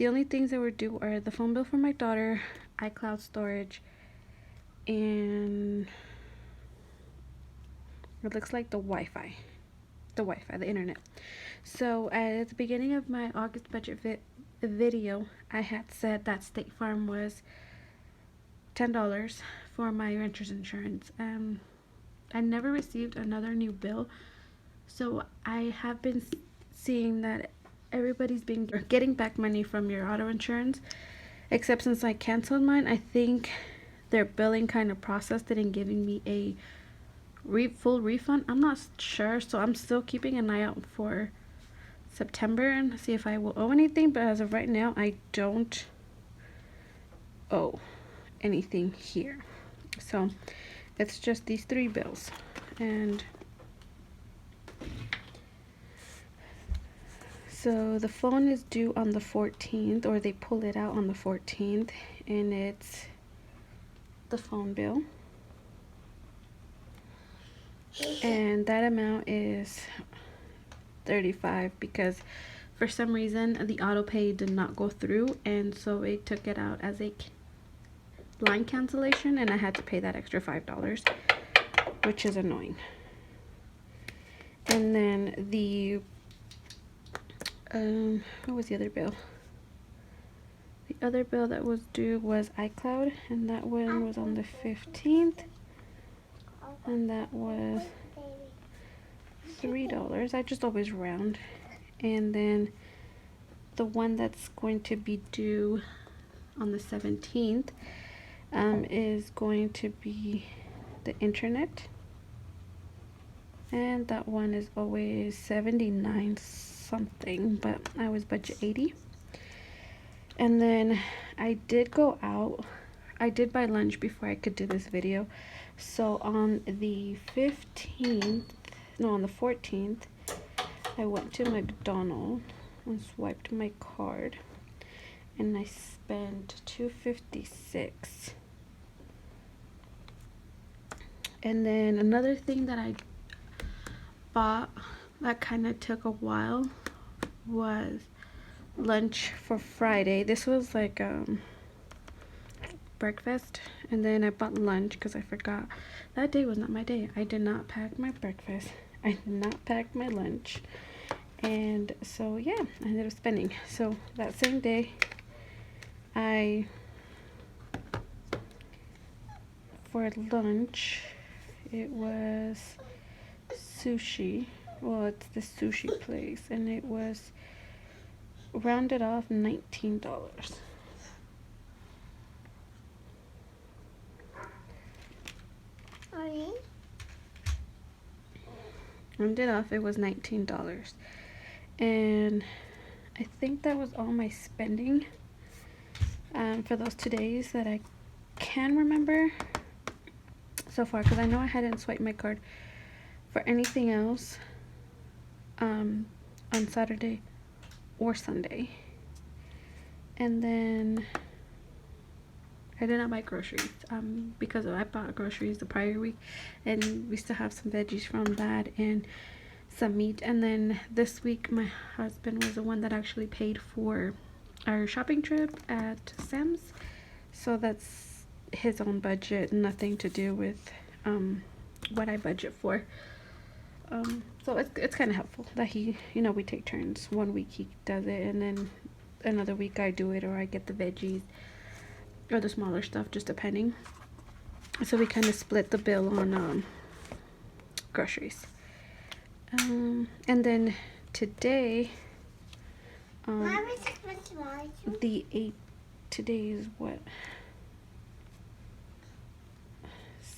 The only things that were due are the phone bill for my daughter, iCloud storage, and it looks like the Wi-Fi, the internet. So at the beginning of my August budget video, I had said that State Farm was $10 for my renter's insurance. I never received another new bill, so I have been seeing that everybody's been getting back money from your auto insurance, except since I canceled mine. I think their billing kind of processed it and giving me a full refund. I'm not sure, so I'm still keeping an eye out for September and see if I will owe anything, but as of right now I don't owe anything here. So it's just these 3 bills. And so the phone is due on the 14th, or they pull it out on the 14th, and it's the phone bill, and that amount is $35 because for some reason the auto pay did not go through, and so it took it out as a line cancellation, and I had to pay that extra $5, which is annoying. And then the what was the other bill? The other bill that was due was iCloud, and that one was on the 15th, and that was $3. I just always round. And then the one that's going to be due on the 17th is going to be the internet, and that one is always 79 something, but I was budget 80. And then I did go out. I did buy lunch before I could do this video, so on the 15th, no, on the 14th, I went to McDonald's and swiped my card, and I spent $2.56. And then another thing that I bought that kind of took a while was lunch for Friday. This was like breakfast, and then I bought lunch because I forgot. That day was not my day. I did not pack my breakfast. I did not pack my lunch. And so yeah, I ended up spending. So that same day, for lunch, it was sushi. Well, it's the sushi place, and it was rounded off $19. Rounded off, it was $19. And I think that was all my spending for those 2 days that I can remember so far, because I know I hadn't swiped my card for anything else on Saturday or Sunday. And then I did not buy groceries because I bought groceries the prior week, and we still have some veggies from that and some meat. And then this week my husband was the one that actually paid for our shopping trip at Sam's, so that's his own budget, nothing to do with what I budget for. So it's kind of helpful that he, we take turns. 1 week he does it, and then another week I do it, or I get the veggies or the smaller stuff, just depending. So we kind of split the bill on groceries. And then today, today is what?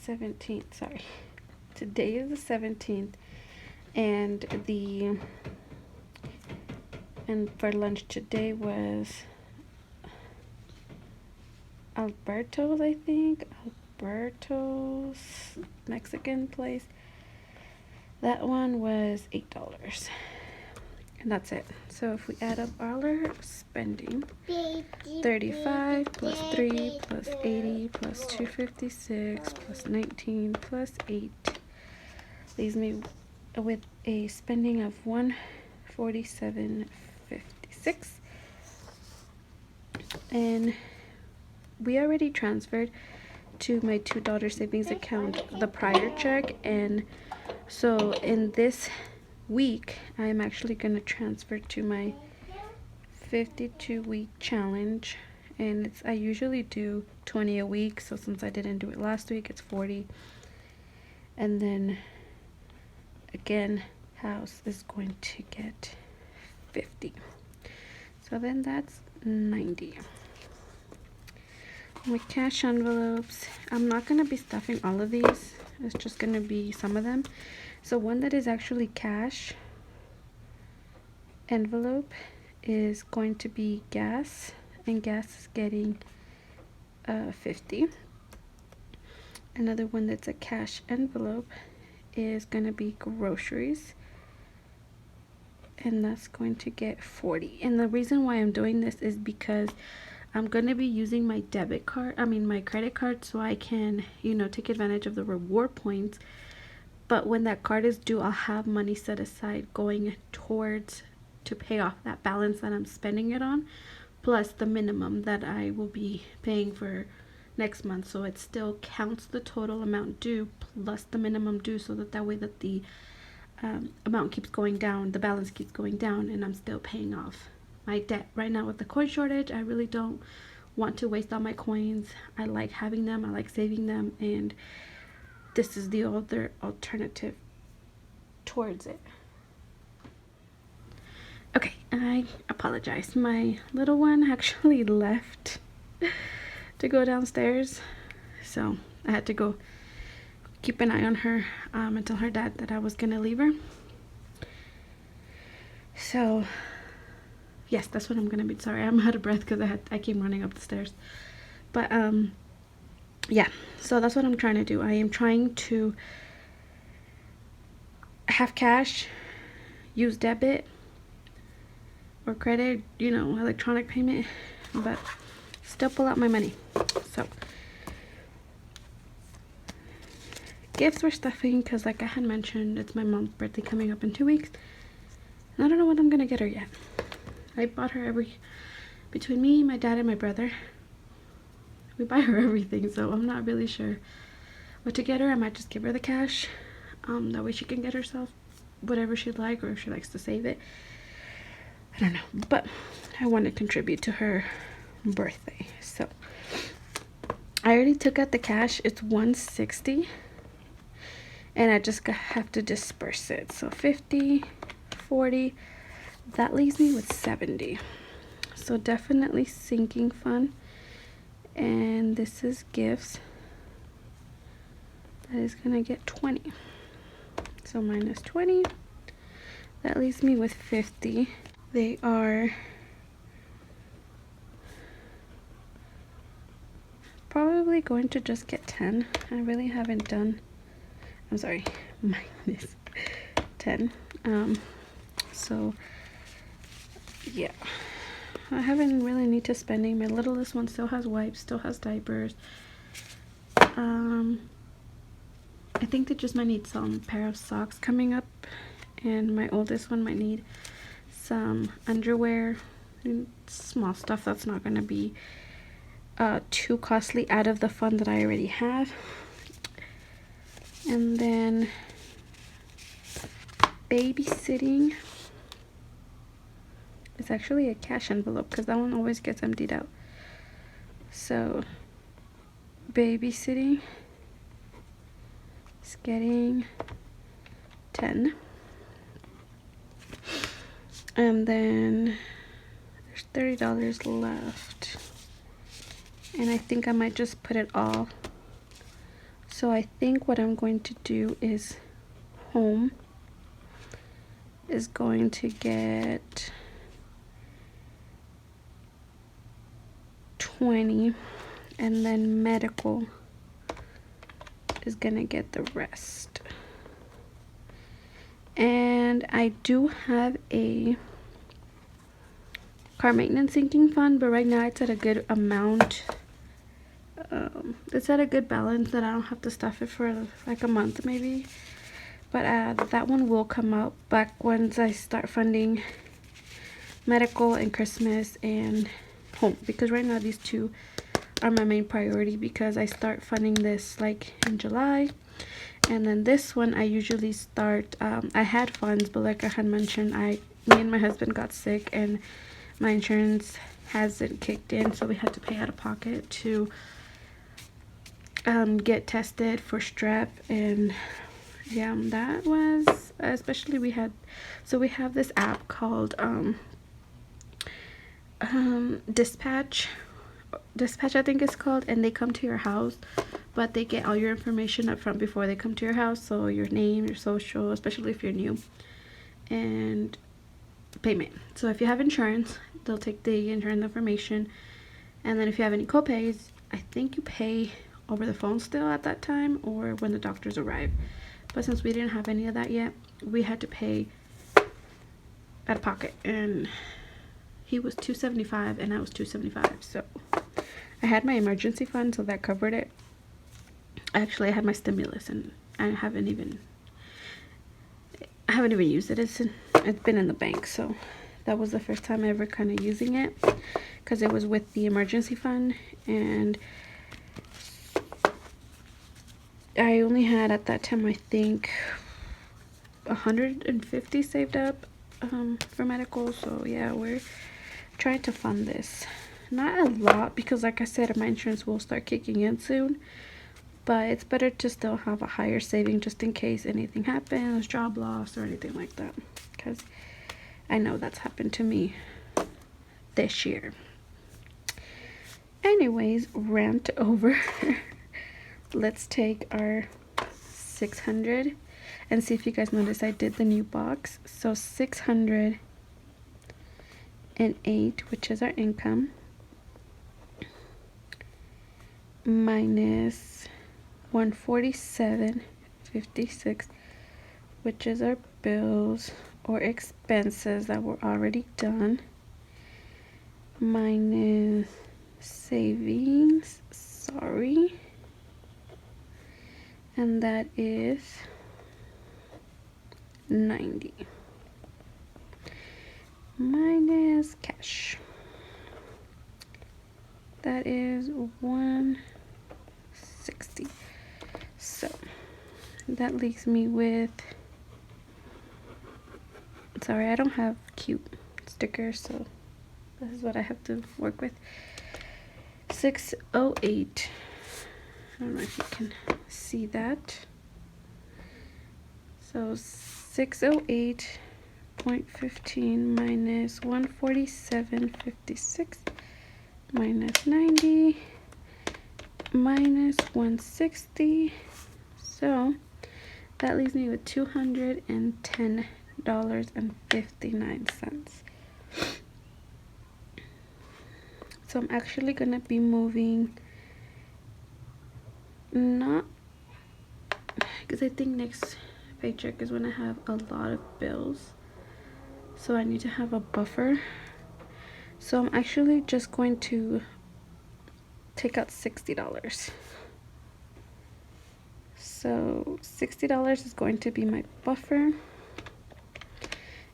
17th, sorry. Today is the 17th, and for lunch today was Alberto's, I think. Alberto's Mexican place. That one was $8. And that's it. So if we add up all our spending, 35 plus 3 plus 80 plus 256 plus 19 plus 8 leaves me with a spending of $147.56. And we already transferred to my $2 savings account the prior check, and so in this week I'm actually going to transfer to my 52-week challenge, and I usually do 20 a week, so since I didn't do it last week, it's 40. And then again, house is going to get 50, so then that's 90. My cash envelopes, I'm not going to be stuffing all of these, it's just going to be some of them. So one that is actually cash envelope is going to be gas, and gas is getting 50. Another one that's a cash envelope is going to be groceries, and that's going to get 40. And the reason why I'm doing this is because I'm going to be using my my credit card, so I can, take advantage of the reward points. But when that card is due, I'll have money set aside going towards to pay off that balance that I'm spending it on, plus the minimum that I will be paying for next month. So it still counts the total amount due plus the minimum due, so that way that the amount keeps going down, the balance keeps going down, and I'm still paying off my debt. Right now with the coin shortage, I really don't want to waste all my coins. I like having them, I like saving them, and this is the other alternative towards it. Okay, I apologize. My little one actually left to go downstairs, so I had to go keep an eye on her and tell her dad that I was gonna leave her. So yes, that's what I'm gonna be. Sorry, I'm out of breath because I came running up the stairs. But yeah, so that's what I'm trying to do. I am trying to have cash, use debit or credit, electronic payment, but still pull out my money. So gifts we're stuffing because, like I had mentioned, it's my mom's birthday coming up in 2 weeks, and I don't know what I'm gonna get her yet. I bought her between me, my dad, and my brother, we buy her everything, so I'm not really sure what to get her. I might just give her the cash, that way she can get herself whatever she'd like, or if she likes to save it, I don't know. But I want to contribute to her birthday, so I already took out the cash. It's $160, and I just have to disperse it. So 50, 40, that leaves me with 70. So definitely sinking fund. And this is gifts, that is gonna get 20. So minus 20, that leaves me with 50. They are probably going to just get 10. I really haven't done, I'm sorry, minus 10. So yeah, I haven't really need to spending. My littlest one still has wipes, still has diapers. I think they just might need some pair of socks coming up, and my oldest one might need some underwear and small stuff that's not going to be too costly out of the fund that I already have. And then babysitting is actually a cash envelope because that one always gets emptied out. So babysitting is getting 10. And then there's $30 left, and I think I might just put it all. So I think what I'm going to do is home is going to get 20, and then medical is gonna get the rest. And I do have a car maintenance sinking fund, but right now it's at a good amount. It's at a good balance that I don't have to stuff it for like a month maybe. But that one will come out back once I start funding medical and Christmas and home, because right now these two are my main priority, because I start funding this like in July. And then this one I usually start, I had funds, but like I had mentioned, me and my husband got sick and my insurance hasn't kicked in, so we had to pay out of pocket to get tested for strep. And yeah, that was, especially we have this app called Dispatch I think it's called, and they come to your house, but they get all your information up front before they come to your house. So your name, your social, especially if you're new, and payment. So if you have insurance, they'll take the insurance information, and then if you have any co-pays, I think you pay over the phone still at that time, or when the doctors arrive. But since we didn't have any of that yet, we had to pay out of pocket, and he was $275 and I was $275. So I had my emergency fund, so that covered it. Actually, I had my stimulus, and I haven't even used it. It's been in the bank, so that was the first time ever kind of using it, because it was with the emergency fund, and I only had at that time, I think, 150 saved up for medical. So yeah, we're trying to fund this. Not a lot, because like I said, my insurance will start kicking in soon, but it's better to still have a higher saving just in case anything happens, job loss or anything like that, because I know that's happened to me this year. Anyways, rant over. Let's take our 600 and see if you guys notice I did the new box. So 608, which is our income, minus 147.56, which is our bills or expenses that were already done, minus savings, and that is 90, minus cash, that is 160. So that leaves me with, sorry, I don't have cute stickers, so this is what I have to work with. 608. I don't know if you can see that. So 608.15 minus 147.56 minus 90 minus 160. So that leaves me with $210.59. So I'm actually gonna be moving, not, because I think next paycheck is when I have a lot of bills, so I need to have a buffer. So I'm actually just going to take out $60. So $60 is going to be my buffer,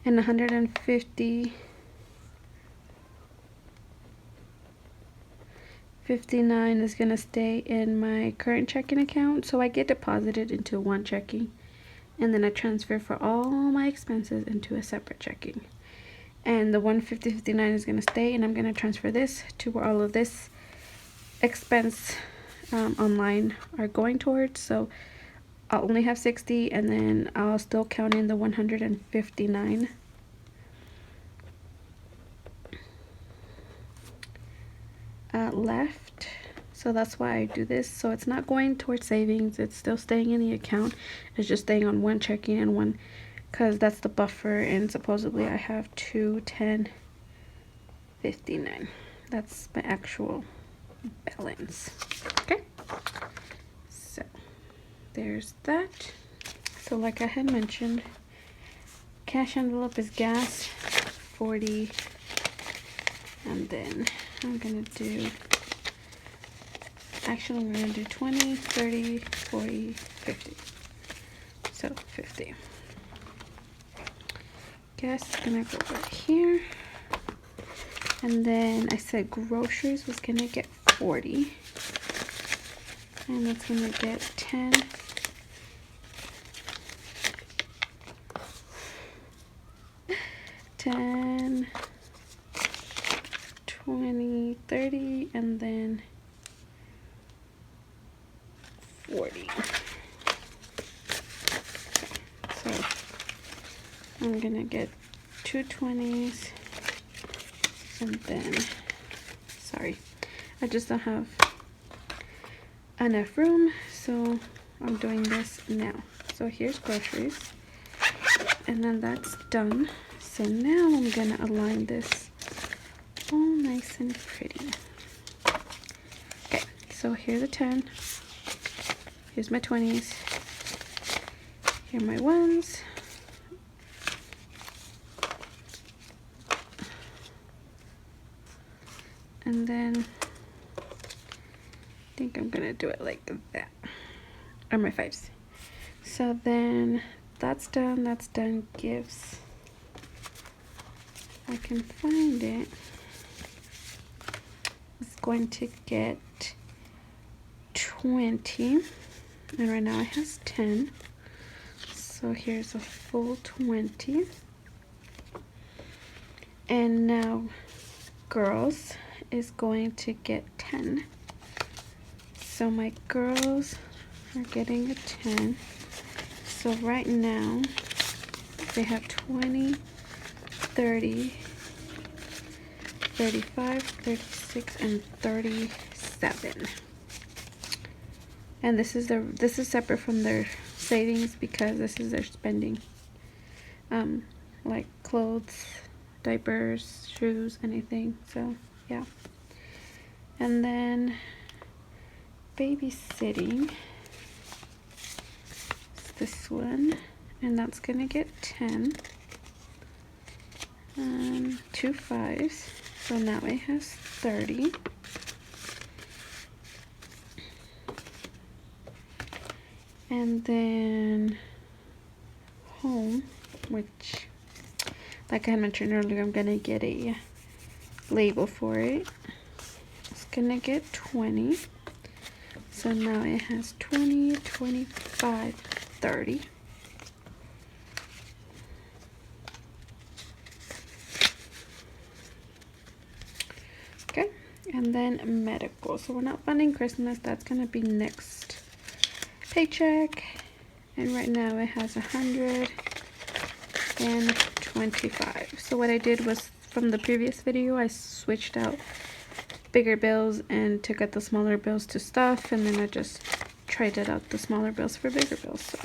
and 150.59 is gonna stay in my current checking account. So I get deposited into one checking, and then I transfer for all my expenses into a separate checking. And the 150.59 is gonna stay, and I'm gonna transfer this to where all of this expense online are going towards. So I'll only have 60, and then I'll still count in the 159 left. So that's why I do this. So it's not going towards savings, it's still staying in the account. It's just staying on one checking and one, because that's the buffer, and supposedly I have 210.59. That's my actual balance. Okay, so there's that. So like I had mentioned, cash envelope is gas 40, and then I'm gonna do, actually I'm gonna do 20, 30, 40, 50. So 50. Gas is gonna go right here. And then I said groceries was gonna get 40. And that's gonna get 10. 10, 20, 30, and then 40. So I'm gonna get 2 20s, and then, sorry, I just don't have enough room, so I'm doing this now. So here's groceries, and then that's done. So now I'm gonna align this all nice and pretty. Okay, so here's the 10. Here's my 20s. Here are my 1s. And then I think I'm gonna do it like that. Or my 5s. So then that's done, that's done. Gifts. If I can find it. It's going to get 20. And right now it has 10. So here's a full 20. And now girls is going to get 10. So my girls are getting a 10. So right now they have 20, 30, 35, 36, and 37. And this is separate from their savings because this is their spending. Like clothes, diapers, shoes, anything. So yeah. And then babysitting. It's this one, and that's gonna get 10. 2 5s. So now it has 30. And then home, which, like I had mentioned earlier, I'm gonna get a label for it. It's gonna get 20. So now it has 20, 25, 30. Okay, and then medical. So we're not funding Christmas. That's gonna be next paycheck. And right now it has 125. So what I did was, from the previous video, I switched out bigger bills and took out the smaller bills to stuff, and then I just traded out the smaller bills for bigger bills. So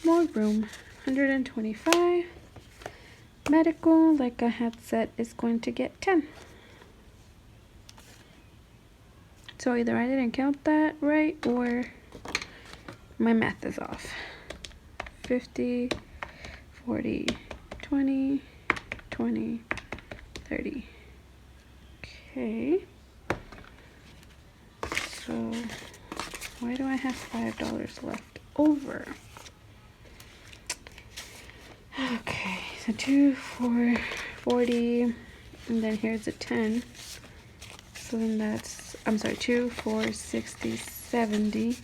more room. 125. Medical, like I had said, is going to get 10. So either I didn't count that right or my math is off. 50, 40, 20, 20, 30. Okay. So why do I have $5 left over? Okay, so 2, 4, 40, and then here's a 10. So then that's, I'm sorry, 2, 4, 60, 70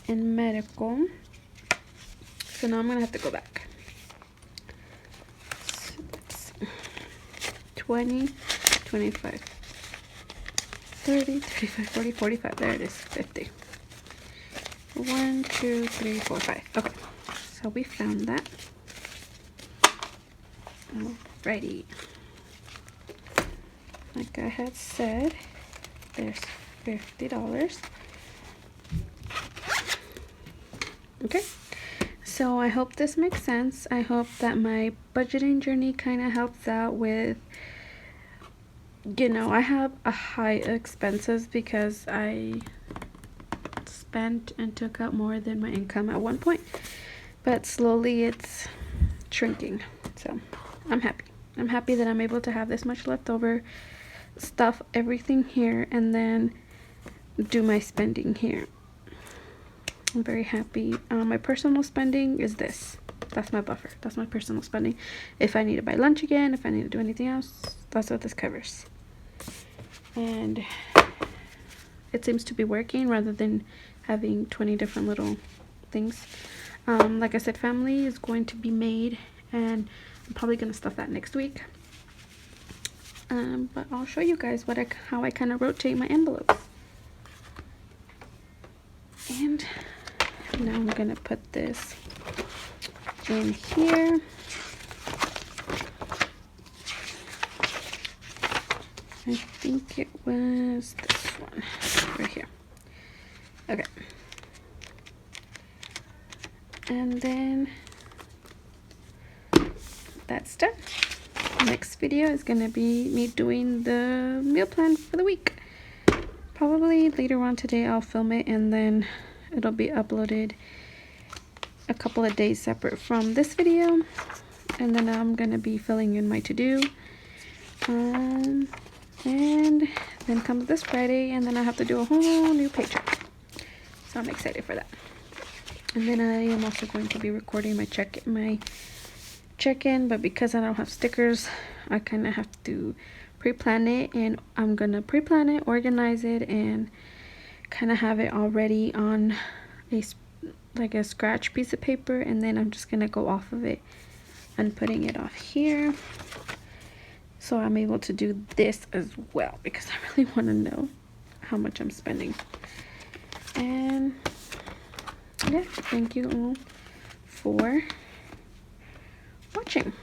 in medical. So now I'm gonna have to go back. So that's 20, 25, 30, 35, 40, 45. There it is, 50. 1, 2, 3, 4, 5. Okay, so we found that. Alrighty. Like I had said, there's $50. Okay, so I hope this makes sense. I hope that my budgeting journey kind of helps out with, you know, I have a high expenses because I spent and took out more than my income at one point, but slowly it's shrinking. So I'm happy. I'm happy that I'm able to have this much left over, stuff everything here, and then do my spending here. I'm very happy. My personal spending is this. That's my buffer. That's my personal spending. If I need to buy lunch again, if I need to do anything else, that's what this covers. And it seems to be working rather than having 20 different little things. Like I said, family is going to be made, and I'm probably going to stuff that next week. But I'll show you guys how I kind of rotate my envelopes. And now I'm going to put this in here. I think it was this one right here. Okay. And then that's done. Next video is going to be me doing the meal plan for the week. Probably later on today I'll film it, and then it'll be uploaded a couple of days separate from this video. And then I'm going to be filling in my to-do. And then comes this Friday, and then I have to do a whole new paycheck. So I'm excited for that. And then I am also going to be recording my check-in, but because I don't have stickers, I kind of have to pre-plan it, and I'm gonna pre-plan it, organize it, and kind of have it already on a scratch piece of paper, and then I'm just gonna go off of it and putting it off here, so I'm able to do this as well, because I really want to know how much I'm spending. And yeah, thank you all for watching.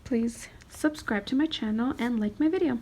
Please subscribe to my channel and like my video.